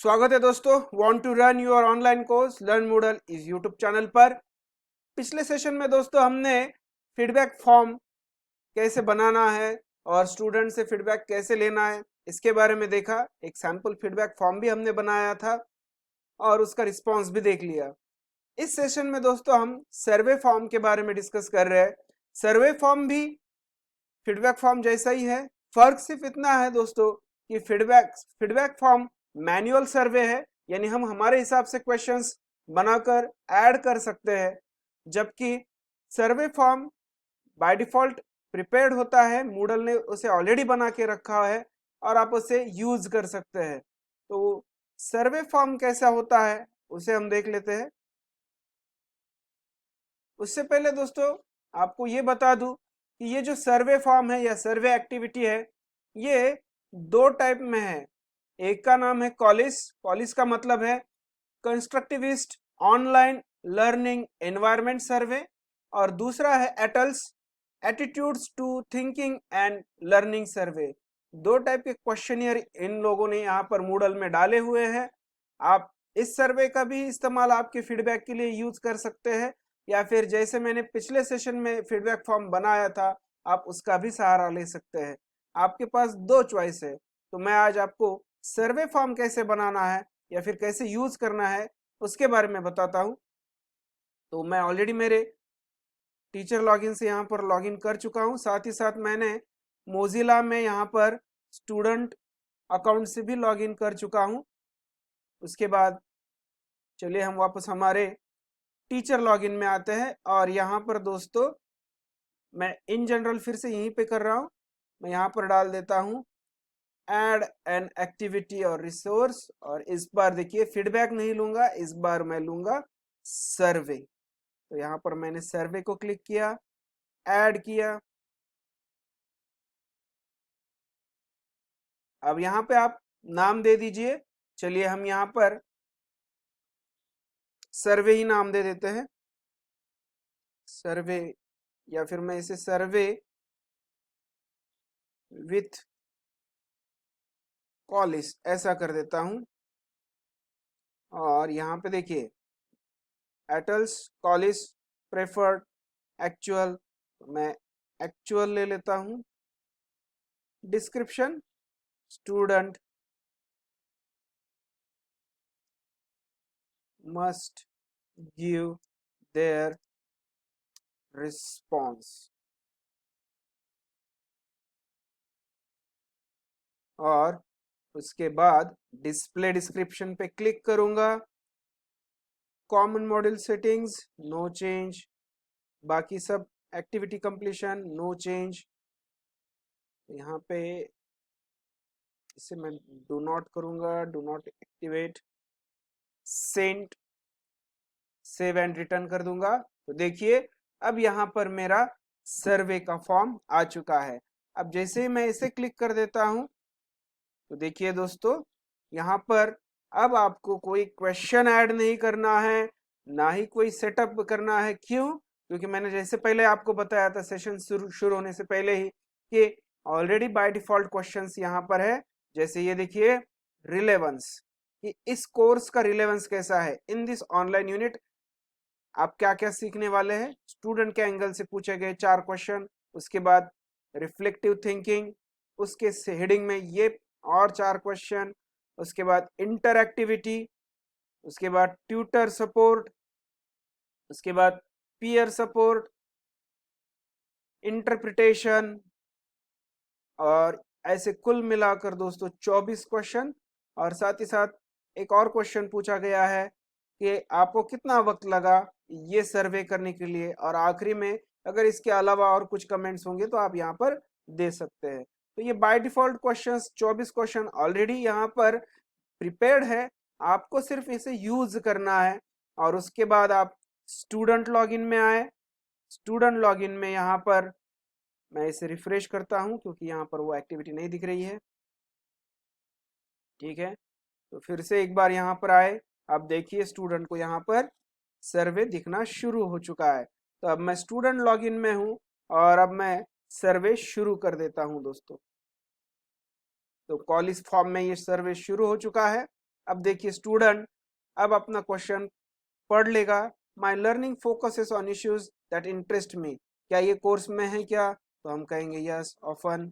स्वागत है दोस्तों। Want to run your online course learn Moodle इस यूट्यूब चैनल पर। पिछले सेशन में दोस्तों हमने फीडबैक फॉर्म कैसे बनाना है और स्टूडेंट से फीडबैक कैसे लेना है इसके बारे में देखा। एक सैंपल फीडबैक फॉर्म भी हमने बनाया था और उसका रिस्पॉन्स भी देख लिया। इस सेशन में दोस्तों हम सर्वे फॉर्म के बारे में डिस्कस कर रहे हैं। सर्वे फॉर्म भी फीडबैक फॉर्म जैसा ही है, फर्क सिर्फ इतना है दोस्तों कि फीडबैक फॉर्म मैनुअल सर्वे है, यानी हम हमारे हिसाब से क्वेश्चंस बनाकर ऐड कर सकते हैं, जबकि सर्वे फॉर्म बाय डिफॉल्ट प्रिपेयर्ड होता है, मूडल ने उसे ऑलरेडी बना के रखा है और आप उसे यूज कर सकते हैं। तो सर्वे फॉर्म कैसा होता है उसे हम देख लेते हैं। उससे पहले दोस्तों आपको ये बता दूं कि ये जो सर्वे फॉर्म है या सर्वे एक्टिविटी है, ये दो टाइप में है। एक का नाम है कॉलिस। कॉलिस का मतलब है constructivist online learning environment survey, और दूसरा है ATTLS attitudes to thinking and learning survey. दो टाइप के क्वेश्चनियर इन लोगों ने यहाँ पर मूडल में डाले हुए हैं। आप इस सर्वे का भी इस्तेमाल आपके फीडबैक के लिए यूज कर सकते हैं, या फिर जैसे मैंने पिछले सेशन में फीडबैक फॉर्म बनाया था आप उसका भी सहारा ले सकते हैं। आपके पास दो चॉइस है। तो मैं आज आपको सर्वे फॉर्म कैसे बनाना है या फिर कैसे यूज करना है उसके बारे में बताता हूं। तो मैं ऑलरेडी मेरे टीचर लॉगिन से यहाँ पर लॉगिन कर चुका हूँ, साथ ही साथ मैंने मोजिला में यहाँ पर स्टूडेंट अकाउंट से भी लॉगिन कर चुका हूँ। उसके बाद चलिए हम वापस हमारे टीचर लॉगिन में आते हैं, और यहाँ पर दोस्तों मैं इन जनरल फिर से यहीं पे कर रहा हूँ। मैं यहाँ पर डाल देता हूँ ऐड एन एक्टिविटी और रिसोर्स, और इस बार देखिए फीडबैक नहीं लूंगा, इस बार मैं लूंगा सर्वे। तो यहाँ पर मैंने सर्वे को क्लिक किया, ऐड किया। अब यहाँ पे आप नाम दे दीजिए। चलिए हम यहाँ पर सर्वे ही नाम दे देते हैं, सर्वे, या फिर मैं इसे सर्वे विथ कॉलिस ऐसा कर देता हूं। और यहाँ पे देखिए एटल्स कॉलिस प्रेफर्ड एक्चुअल, मैं एक्चुअल ले लेता हूं। Description student must give their response, और उसके बाद डिस्प्ले डिस्क्रिप्शन पे क्लिक करूंगा। Common module settings no change, बाकी सब एक्टिविटी कंप्लीशन नो चेंज। यहाँ पे इसे मैं डू नॉट करूंगा, do not activate, send, save and return कर दूंगा। तो देखिए अब यहाँ पर मेरा सर्वे का फॉर्म आ चुका है। अब जैसे ही मैं इसे क्लिक कर देता हूं तो देखिए दोस्तों यहाँ पर अब आपको कोई क्वेश्चन ऐड नहीं करना है, ना ही कोई सेटअप करना है। क्यों? क्योंकि मैंने जैसे पहले आपको बताया था सेशन शुरू होने से पहले ही कि ऑलरेडी बाय डिफॉल्ट क्वेश्चंस यहाँ पर है। जैसे ये देखिए रिलेवेंस, कि इस कोर्स का रिलेवेंस कैसा है इन दिस ऑनलाइन यूनिट, आप क्या क्या सीखने वाले हैं। स्टूडेंट के एंगल से पूछे गए 4 क्वेश्चन, उसके बाद रिफ्लेक्टिव थिंकिंग, उसके हेडिंग में ये और 4 क्वेश्चन, उसके बाद इंटरएक्टिविटी, उसके बाद ट्यूटर सपोर्ट, उसके बाद पीयर सपोर्ट, इंटरप्रिटेशन, और ऐसे कुल मिलाकर दोस्तों 24 क्वेश्चन। और साथ ही साथ एक और क्वेश्चन पूछा गया है कि आपको कितना वक्त लगा ये सर्वे करने के लिए, और आखिरी में अगर इसके अलावा और कुछ कमेंट्स होंगे तो आप यहाँ पर दे सकते हैं। तो ये by default questions 24 question already यहाँ पर प्रिपेयर्ड है, आपको सिर्फ इसे यूज करना है। और उसके बाद आप स्टूडेंट लॉगिन में आए। स्टूडेंट लॉगिन में यहाँ पर मैं इसे रिफ्रेश करता हूँ क्योंकि यहाँ पर वो एक्टिविटी नहीं दिख रही है। ठीक है, तो फिर से एक बार यहाँ पर आए। अब देखिए स्टूडेंट को यहाँ पर सर्वे दिखना शुरू हो चुका है। तो अब मैं स्टूडेंट लॉगिन में हूँ और अब मैं सर्वे शुरू कर देता हूँ दोस्तों। तो कॉलिस फॉर्म में ये सर्वे शुरू हो चुका है। अब देखिए स्टूडेंट अब अपना क्वेश्चन पढ़ लेगा। My learning focuses on issues that interest me, क्या ये कोर्स में है क्या, तो हम कहेंगे yes often.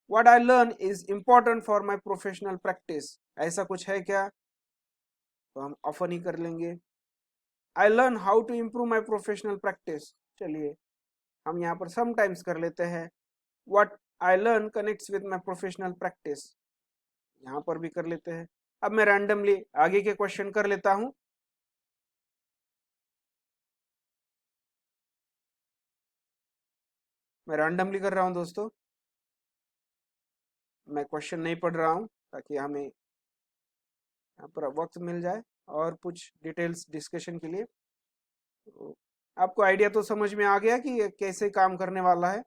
What I learn is important for my professional practice, ऐसा कुछ है क्या, तो हम ऑफन ही कर लेंगे। I learn how to improve my professional practice, चलिए हम यहाँ पर समटाइम्स कर लेते हैं। What I learn connects with my professional practice, यहाँ पर भी कर लेते हैं। अब मैं रैंडमली आगे के क्वेश्चन कर लेता हूँ। मैं रैंडमली कर रहा हूँ दोस्तों, मैं क्वेश्चन नहीं पढ़ रहा हूँ ताकि हमें यहाँ पर वक्त मिल जाए और कुछ डिटेल्स डिस्कशन के लिए। तो आपको आइडिया तो समझ में आ गया कि ये कैसे काम करने वाला है।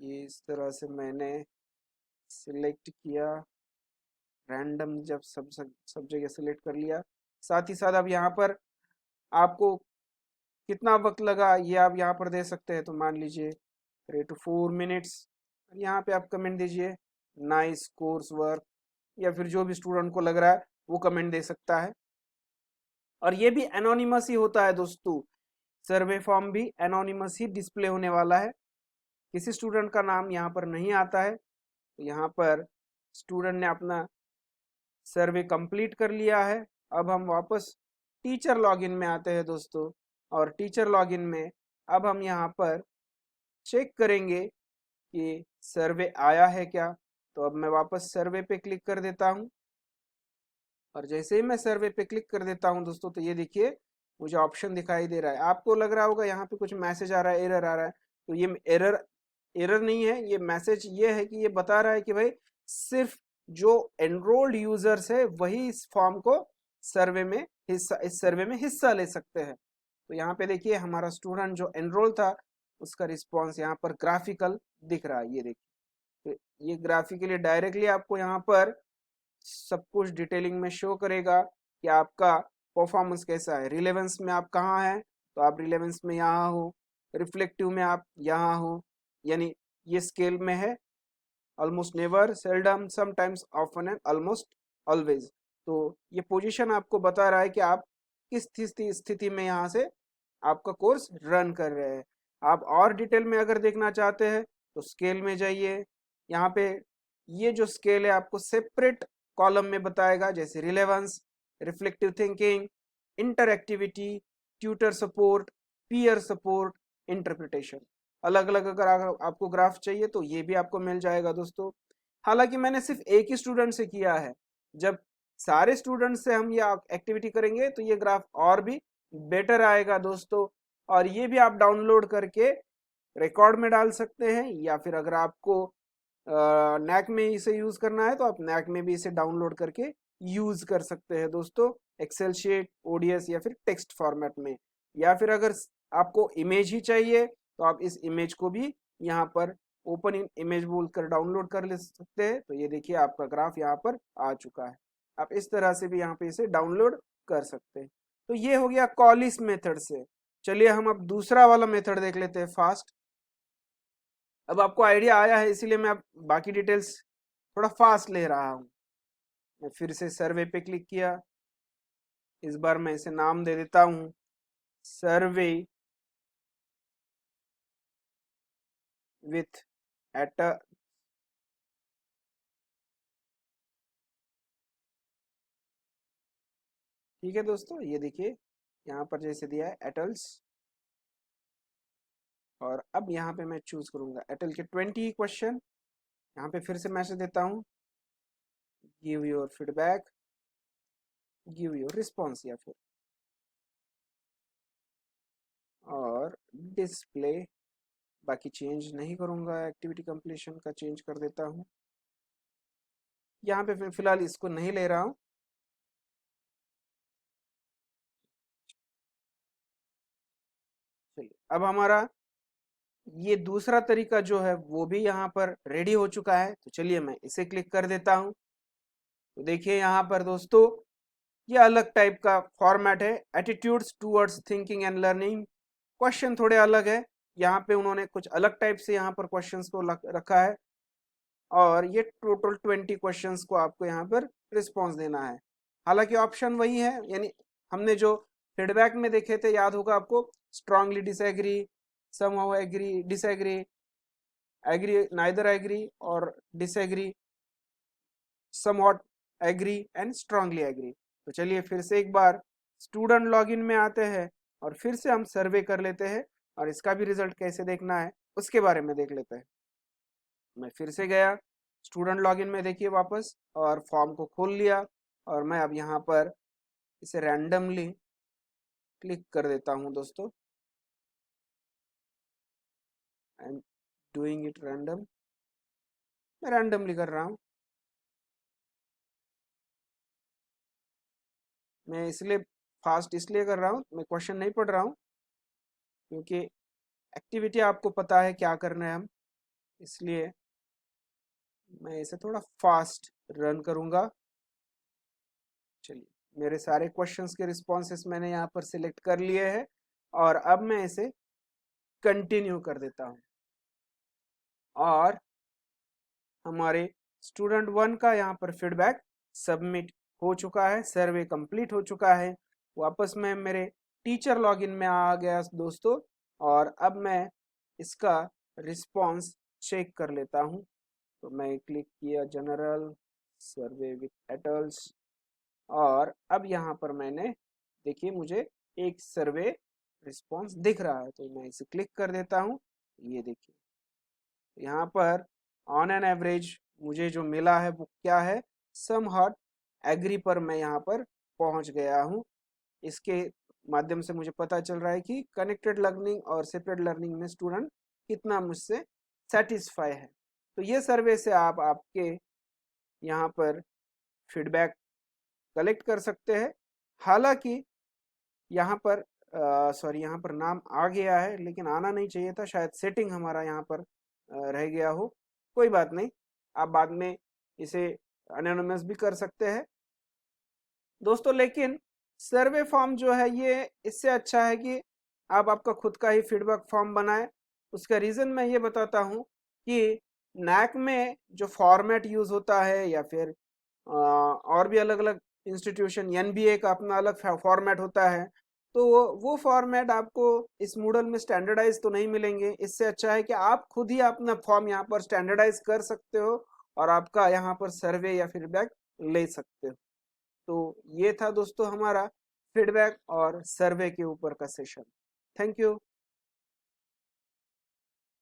ये इस तरह से मैंने सिलेक्ट किया, रैंडम जब सब जगह सिलेक्ट कर लिया। साथ ही साथ अब यहाँ पर आपको कितना वक्त लगा ये आप यहाँ पर दे सकते हैं। तो मान लीजिए 3 to 4 मिनट्स, यहाँ पे आप कमेंट दीजिए नाइस कोर्स वर्क, या फिर जो भी स्टूडेंट को लग रहा है वो कमेंट दे सकता है। और ये भी एनोनिमस ही होता है दोस्तों, सर्वे फॉर्म भी एनोनिमस ही डिस्प्ले होने वाला है, किसी स्टूडेंट का नाम यहाँ पर नहीं आता है। तो यहाँ पर स्टूडेंट ने अपना सर्वे कंप्लीट कर लिया है। अब हम वापस टीचर लॉगिन में आते हैं दोस्तों, और टीचर लॉगिन में अब हम यहाँ पर चेक करेंगे कि सर्वे आया है क्या। तो अब मैं वापस सर्वे पे क्लिक कर देता हूँ, और जैसे ही मैं सर्वे पे क्लिक कर देता हूँ दोस्तों, तो ये देखिए मुझे ऑप्शन दिखाई दे रहा है। आपको लग रहा होगा यहाँ पे कुछ मैसेज आ रहा है, एरर आ रहा है, तो ये एरर नहीं है, ये मैसेज ये है कि ये बता रहा है कि भाई सिर्फ जो एनरोल्ड यूजर्स है वही इस फॉर्म को इस सर्वे में हिस्सा ले सकते हैं। तो यहाँ पे देखिए हमारा स्टूडेंट जो एनरोल था उसका रिस्पॉन्स यहाँ पर ग्राफिकल दिख रहा है, ये देखिए। तो ये ग्राफिकली डायरेक्टली आपको यहाँ पर सब कुछ डिटेलिंग में शो करेगा कि आपका परफॉर्मेंस कैसा है। रिलेवेंस में आप कहाँ हैं, तो आप रिलेवेंस में यहाँ हो, रिफ्लेक्टिव में आप यहाँ हो, यानी ये स्केल में है almost never, seldom, sometimes, often and almost always. तो ये पोजीशन आपको बता रहा है कि आप किस स्थिति में यहाँ से आपका कोर्स रन कर रहे हैं। आप और डिटेल में अगर देखना चाहते हैं तो स्केल में जाइए, यहाँ पे ये जो स्केल है आपको सेपरेट कॉलम में बताएगा, जैसे relevance, reflective thinking, interactivity, tutor support, peer support, interpretation. अलग अलग अगर आपको ग्राफ चाहिए तो ये भी आपको मिल जाएगा दोस्तों। हालांकि मैंने सिर्फ एक ही स्टूडेंट से किया है, जब सारे स्टूडेंट से हम ये एक्टिविटी करेंगे तो ये ग्राफ और भी बेटर आएगा दोस्तों। और ये भी आप डाउनलोड करके रिकॉर्ड में डाल सकते हैं, या फिर अगर आपको नैक में इसे यूज करना है तो आप नैक में भी इसे डाउनलोड करके यूज कर सकते हैं दोस्तों, एक्सेल शीट, ओडीएस या फिर टेक्स्ट फॉर्मेट में। या फिर अगर आपको इमेज ही चाहिए तो आप इस इमेज को भी यहाँ पर ओपन इन इमेज बोलकर डाउनलोड कर ले सकते हैं। तो ये देखिए आपका ग्राफ यहाँ पर आ चुका है, आप इस तरह से भी यहाँ पे इसे डाउनलोड कर सकते हैं। तो ये हो गया कॉलिस मेथड से। चलिए हम अब दूसरा वाला मेथड देख लेते हैं, फास्ट। अब आपको आइडिया आया है इसीलिए मैं अब बाकी डिटेल्स थोड़ा फास्ट ले रहा हूँ। मैं फिर से सर्वे पे क्लिक किया, इस बार मैं इसे नाम दे देता हूँ सर्वे विथ एट। ठीक है दोस्तों, ये देखिए यहाँ पर जैसे दिया है एटल्स, और अब यहाँ पे मैं चूज करूंगा एटल के 20 क्वेश्चन। यहाँ पे फिर से मैसेज देता हूँ, give your feedback, give your response, या फिर और डिस्प्ले। बाकी चेंज नहीं करूंगा, एक्टिविटी कंप्लीशन का चेंज कर देता हूँ। यहाँ पे मैं फिलहाल इसको नहीं ले रहा हूँ। चलिए अब हमारा ये दूसरा तरीका जो है वो भी यहाँ पर रेडी हो चुका है, तो चलिए मैं इसे क्लिक कर देता हूँ। तो देखिए यहाँ पर दोस्तों ये अलग टाइप का फॉर्मेट है, attitudes towards thinking and learning. Question थोड़े अलग है, यहाँ पे उन्होंने कुछ अलग टाइप से यहाँ पर क्वेश्चंस को रखा है। और ये टोटल 20 क्वेश्चंस को आपको यहाँ पर रिस्पॉन्स देना है। हालांकि ऑप्शन वही है, यानी हमने जो फीडबैक में देखे थे याद होगा आपको, strongly disagree, somehow agree, disagree, agree, neither agree और disagree, somewhat agree and strongly agree. तो चलिए फिर से एक बार स्टूडेंट लॉगिन में आते हैं और फिर से हम सर्वे कर लेते हैं और इसका भी रिजल्ट कैसे देखना है उसके बारे में देख लेते हैं। मैं फिर से गया स्टूडेंट लॉगिन में, देखिए वापस, और फॉर्म को खोल लिया और मैं अब यहाँ पर इसे रैंडमली क्लिक कर देता हूँ दोस्तों। I am doing it random, मैं रैंडमली कर रहा हूँ। मैं इसलिए फास्ट इसलिए कर रहा हूँ, मैं क्वेश्चन नहीं पढ़ रहा हूँ क्योंकि एक्टिविटी आपको पता है क्या करना है हम, इसलिए मैं इसे थोड़ा फास्ट रन करूँगा। चलिए, मेरे सारे क्वेश्चंस के रिस्पॉन्सेस मैंने यहाँ पर सिलेक्ट कर लिए हैं और अब मैं इसे कंटिन्यू कर देता हूँ और हमारे स्टूडेंट 1 का यहाँ पर फीडबैक सबमिट हो चुका है, सर्वे कंप्लीट हो चुका है। वापस मैं मेरे टीचर लॉगिन में आ गया दोस्तों और अब मैं इसका रिस्पॉन्स चेक कर लेता हूँ। तो मैं क्लिक किया जनरल सर्वे विथ एडल्ट्स और अब यहाँ पर मैंने, देखिए मुझे एक सर्वे रिस्पॉन्स दिख रहा है, तो मैं इसे क्लिक कर देता हूँ। ये देखिए यहाँ पर ऑन एन एवरेज मुझे जो मिला है वो क्या है, समहाउ एग्री पर मैं यहाँ पर पहुँच गया हूँ। इसके माध्यम से मुझे पता चल रहा है कि कनेक्टेड लर्निंग और सेपरेट लर्निंग में स्टूडेंट कितना मुझसे सेटिस्फाई है। तो ये सर्वे से आप आपके यहाँ पर फीडबैक कलेक्ट कर सकते हैं। हालांकि यहाँ पर सॉरी, यहाँ पर नाम आ गया है लेकिन आना नहीं चाहिए था, शायद सेटिंग हमारा यहाँ पर रह गया हो। कोई बात नहीं, आप बाद में इसे एनोनिमस भी कर सकते हैं दोस्तों। लेकिन सर्वे फॉर्म जो है ये इससे अच्छा है कि आप आपका खुद का ही फीडबैक फॉर्म बनाएं। उसका रीज़न मैं ये बताता हूँ कि नैक में जो फॉर्मेट यूज़ होता है या फिर और भी अलग अलग इंस्टीट्यूशन, एनबीए का अपना अलग फॉर्मेट होता है, तो वो फॉर्मेट आपको इस मूडल में स्टैंडर्डाइज तो नहीं मिलेंगे। इससे अच्छा है कि आप खुद ही अपना फॉर्म यहाँ पर स्टैंडर्डाइज कर सकते हो और आपका यहाँ पर सर्वे या फीडबैक ले सकते हो। तो ये था दोस्तों हमारा फीडबैक और सर्वे के ऊपर का सेशन। Thank you.